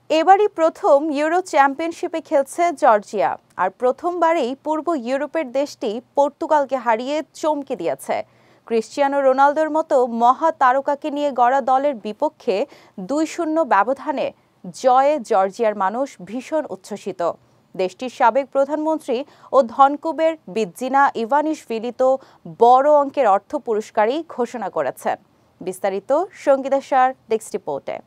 এবারই প্রথম ইউরো চ্যাম্পিয়নশিপে খেলছে জর্জিয়া, আর প্রথমবারেই পূর্ব ইউরোপের দেশটি পর্তুগালকে হারিয়ে চমকে দিয়েছে। ক্রিশ্চিয়ানো রোনালদোর মতো মহা তারকাকে নিয়ে গড়া দলের বিপক্ষে 2-0 ব্যবধানে জয়ে জর্জিয়ার মানুষ ভীষণ উচ্ছ্বসিত। দেশটির সাবেক প্রধানমন্ত্রী ও ধনকুবের বিদ্জিনা ইভানিশভিলি তো বড় অঙ্কের অর্থ পুরস্কারই ঘোষণা করেছেন। বিস্তারিত সঙ্গীতা সার ডেস্ক রিপোর্টে।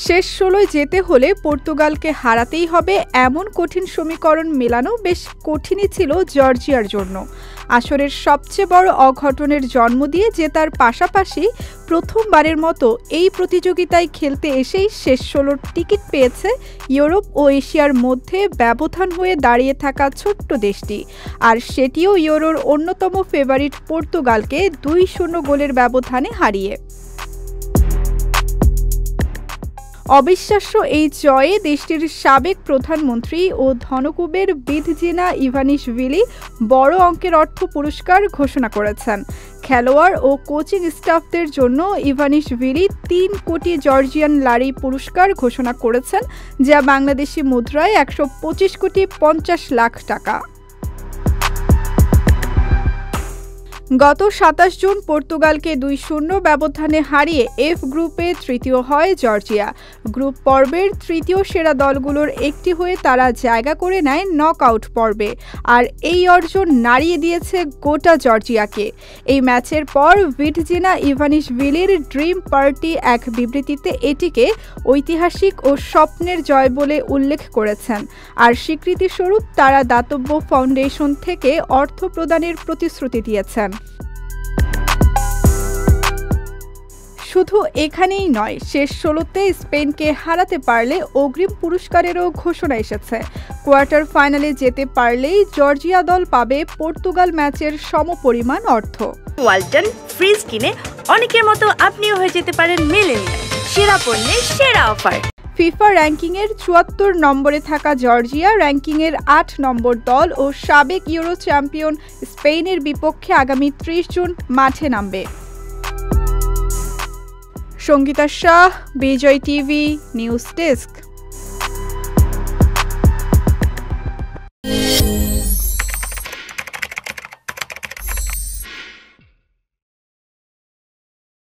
শেষ 16 যেতে হলে পর্তুগালকে হারাতেই হবে এমন কঠিন সমীকরণ মেলানো বেশ কঠিনই ছিল জর্জিয়ার জন্য। আসরের সবচেয়ে বড় অঘটনের জন্ম দিয়ে জেতার পাশাপাশি প্রথমবারের মতো এই প্রতিযোগিতায় খেলতে এসেই শেষ 16 টিকিট পেয়েছে ইউরোপ ও এশিয়ার মধ্যে ব্যবধান হয়ে দাঁড়িয়ে থাকা ছোট্ট দেশটি, আর সেটিও ইউরোর অন্যতম ফেভারিট পর্তুগালকে 2-0 গোলের ব্যবধানে হারিয়ে। অবিশ্বাস্য এই জয়ে দেশটির সাবেক প্রধানমন্ত্রী ও ধনকুবের বিদ্জিনা ইভানিশভিলি বড় অঙ্কের অর্থ পুরস্কার ঘোষণা করেছেন। খেলোয়াড় ও কোচিং স্টাফদের জন্য ইভানিশভিলি 3 কোটি জর্জিয়ান লারি পুরস্কার ঘোষণা করেছেন, যা বাংলাদেশি মুদ্রায় 125 কোটি 50 লাখ টাকা। গত 27 জুন পর্তুগালকে 2-0 ব্যবধানে হারিয়ে এফ গ্রুপে তৃতীয় হয় জর্জিয়া। গ্রুপ পর্বের তৃতীয় সেরা দলগুলোর একটি হয়ে তারা জায়গা করে নেয় নকআউট পর্বে, আর এই অর্জন নাড়িয়ে দিয়েছে গোটা জর্জিয়াকে। এই ম্যাচের পর বিদ্জিনা ইভানিশভিলির ড্রিম পার্টি এক বিবৃতিতে এটিকে ঐতিহাসিক ও স্বপ্নের জয় বলে উল্লেখ করেছেন, আর স্বীকৃতিস্বরূপ তারা দাতব্য ফাউন্ডেশন থেকে অর্থ প্রদানের প্রতিশ্রুতি দিয়েছেন। শুধু এখানেই নয়, শেষ 16তে স্পেনকে হারাতে পারলে অগ্রিম পুরস্কারেরও ঘোষণা এসেছে। কোয়ার্টার ফাইনালে যেতে পারলেই জর্জিয়া দল পাবে পর্তুগাল ম্যাচের সমপরিমাণ অর্থ। ওয়ালটন ফ্রিজ কিনে অনেকের মতো আপনিও হয়ে যেতে পারেন মিলেনিয়াল, সেরা পণ্যের সেরা অফার। ফিফা র্যাঙ্কিংয়ের 74 নম্বরে থাকা জর্জিয়া র্যাঙ্কিংয়ের 8 নম্বর দল ও সাবেক ইউরো চ্যাম্পিয়ন স্পেনের বিপক্ষে আগামী 30 জুন মাঠে নামবে। সঙ্গীতা শাহ, বিজয় টিভি নিউজ ডেস্ক।